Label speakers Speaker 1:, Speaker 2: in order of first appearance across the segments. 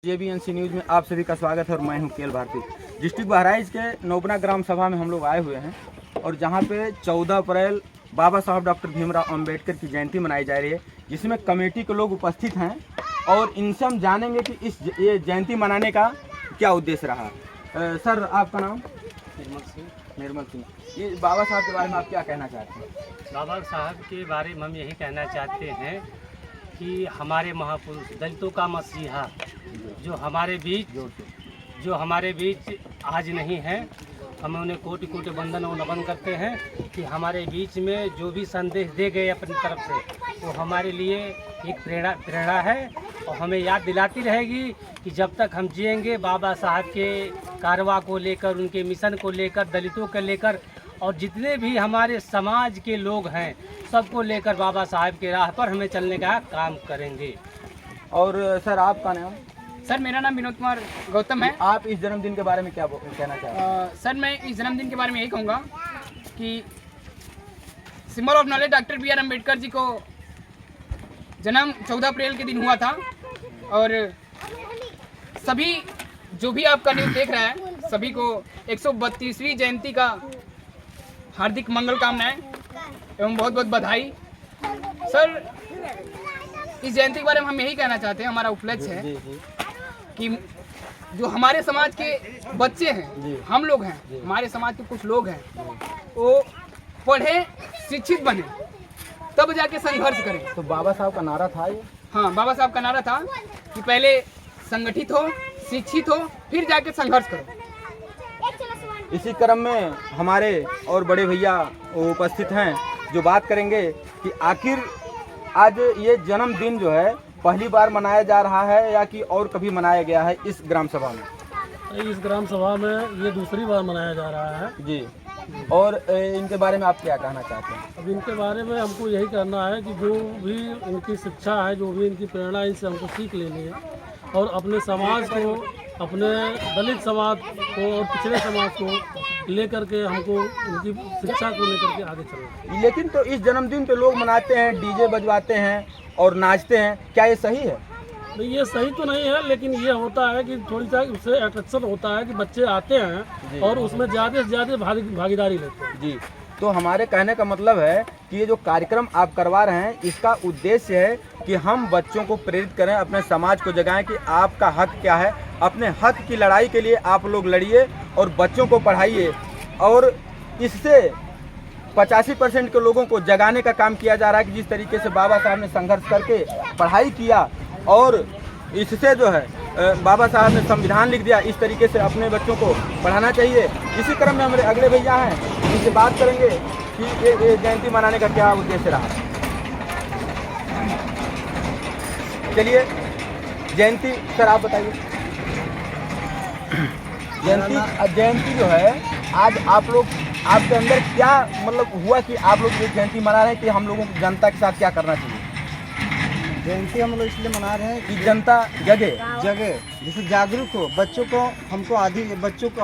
Speaker 1: JBNC news में आप सभी का स्वागत है और मैं हूं केएल भारती। डिस्ट्रिक्ट बहराइच के नोबना ग्राम सभा में हम लोग आए हुए हैं और जहां पे 14 अप्रैल बाबा साहब डॉक्टर भीमराव अंबेडकर की जयंती मनाई जा रही है, जिसमें कमेटी के लोग उपस्थित हैं और इनसे हम जानेंगे कि ये जयंती मनाने का क्या उद्देश्य रहा। सर, आपका नाम? निर्मल सिंह। ये बाबा साहब के बारे में आप क्या कहना चाहते हैं?
Speaker 2: बाबा साहब के बारे में हम यही कहना चाहते हैं कि हमारे महापुरुष दलितों का मसीहा जो हमारे बीच आज नहीं है, हम उन्हें कोटि कोटि वंदन और नमन करते हैं कि हमारे बीच में जो भी संदेश दे गए अपनी तरफ से वो हमारे लिए एक प्रेरणा है और हमें याद दिलाती रहेगी कि जब तक हम जिएंगे बाबा साहब के कारवा को लेकर, उनके मिशन को लेकर, दलितों को लेकर और जितने भी हमारे समाज के लोग हैं सबको लेकर बाबा साहब के राह पर हमें चलने का काम करेंगे।
Speaker 1: और सर, आपका नाम?
Speaker 3: सर, मेरा नाम विनोद कुमार गौतम है।
Speaker 1: आप इस जन्मदिन के बारे में क्या कहना चाहते हैं?
Speaker 3: सर, मैं इस जन्मदिन के बारे में यही कहूँगा कि symbol of knowledge doctor BR Ambedkar ji को जन्म 14 अप्रैल के दिन हुआ था और सभी जो भी आपका न्यूज़ देख रहा है सभी को 132वीं जयंती का हार्दिक मंगल कामनाएं एवं बहुत बहुत बधाई। सर, इस जयंती के बारे में हम यही कहना चाहते हैं, हमारा उपलक्ष्य है कि जो हमारे समाज के बच्चे हैं, हम लोग हैं, हमारे समाज के कुछ लोग हैं, वो पढ़े, शिक्षित बने, तब जाके संघर्ष करें।
Speaker 1: तो बाबा साहब का नारा था ये?
Speaker 3: हाँ, बाबा साहब का नारा था कि पहले संगठित हो, शिक्षित हो, फिर जाके संघर्ष करो।
Speaker 1: इसी क्रम में हमारे और बड़े भैया उपस्थित हैं जो बात करेंगे कि आखिर आज ये जन्मदिन जो है पहली बार मनाया जा रहा है या कि और कभी मनाया गया है इस ग्राम सभा में?
Speaker 4: इस ग्राम सभा में ये दूसरी बार मनाया जा रहा है
Speaker 1: जी। और इनके बारे में आप क्या कहना चाहते हैं?
Speaker 4: अब इनके बारे में हमको यही करना है कि जो भी इनकी शिक्षा है, जो भी इनकी प्रेरणा है, इनसे हमको सीख लेनी है और अपने समाज को, अपने दलित समाज को और पिछड़े समाज को लेकर के हमको उनकी शिक्षा को लेकर के आगे चलना।
Speaker 1: लेकिन तो इस जन्मदिन पे लोग मनाते हैं, डीजे बजवाते हैं और नाचते हैं, क्या ये सही है?
Speaker 4: नहीं, ये सही तो नहीं है, लेकिन ये होता है कि थोड़ी सा उससे अट्रैक्शन होता है कि बच्चे आते हैं और उसमें ज़्यादा से ज़्यादा भागीदारी लेते हैं।
Speaker 1: जी। तो हमारे कहने का मतलब है कि ये जो कार्यक्रम आप करवा रहे हैं इसका उद्देश्य है कि हम बच्चों को प्रेरित करें, अपने समाज को जगाएं कि आपका हक क्या है, अपने हक की लड़ाई के लिए आप लोग लड़िए और बच्चों को पढ़ाइए। और इससे 85% के लोगों को जगाने का काम किया जा रहा है कि जिस तरीके से बाबा साहब ने संघर्ष करके पढ़ाई किया और इससे जो है बाबा साहब ने संविधान लिख दिया, इस तरीके से अपने बच्चों को पढ़ाना चाहिए। इसी क्रम में हमारे अगले भैया हैं, इनसे बात करेंगे कि ये जयंती मनाने का क्या उद्देश्य रहा। चलिए, जयंती सर आप बताइए। जयंती जो है आज आप लोग, आपके अंदर क्या मतलब हुआ कि आप लोग ये जयंती मना रहे हैं कि हम लोगों को जनता के साथ क्या करना चाहिए?
Speaker 5: जयंती हम लोग इसलिए मना रहे हैं
Speaker 1: कि जनता जगे,
Speaker 5: जैसे जागरूक हो, बच्चों को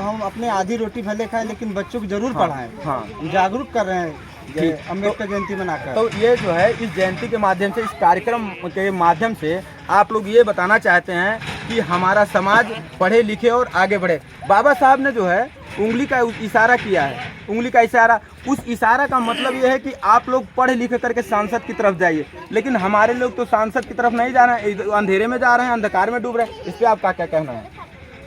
Speaker 5: हम अपने आधी रोटी भले खाएं लेकिन बच्चों को जरूर पढ़ाएं।
Speaker 1: हाँ,
Speaker 5: जागरूक कर रहे हैं अम्बेडकर जयंती मनाकर।
Speaker 1: तो ये जो है इस जयंती के माध्यम से, इस कार्यक्रम के माध्यम से आप लोग ये बताना चाहते हैं कि हमारा समाज पढ़े लिखे और आगे बढ़े। बाबा साहब ने जो है उंगली का इशारा किया है, उंगली का इशारा, उस इशारा का मतलब ये है कि आप लोग पढ़ लिख करके सांसद की तरफ जाइए। लेकिन हमारे लोग तो सांसद की तरफ नहीं जा रहे हैं, अंधेरे में जा रहे हैं, अंधकार में डूब रहे हैं। इस पर आपका क्या कहना है?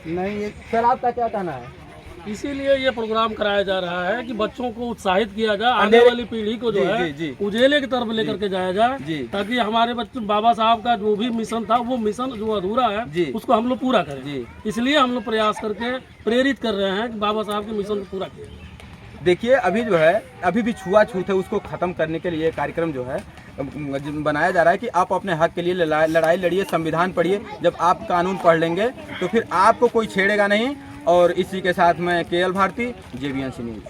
Speaker 5: नहीं,
Speaker 1: सर आपका क्या कहना है?
Speaker 4: इसीलिए ये प्रोग्राम कराया जा रहा है कि बच्चों को उत्साहित किया जाए, आने वाली पीढ़ी को जो है उजेले की तरफ लेकर के जाया जाए, ताकि हमारे बच्चे बाबा साहब का जो भी मिशन था वो मिशन जो अधूरा है उसको हम लोग पूरा करें। इसलिए हम लोग प्रयास करके प्रेरित कर रहे हैं कि बाबा साहब के मिशन को पूरा किया।
Speaker 1: देखिए, अभी जो है अभी भी छुआछूत है, उसको ख़त्म करने के लिए कार्यक्रम जो है बनाया जा रहा है कि आप अपने हक के लिए लड़ाई लड़िए, संविधान पढ़िए। जब आप कानून पढ़ लेंगे तो फिर आपको कोई छेड़ेगा नहीं। और इसी के साथ मैं केएल भारती, JBNC न्यूज़।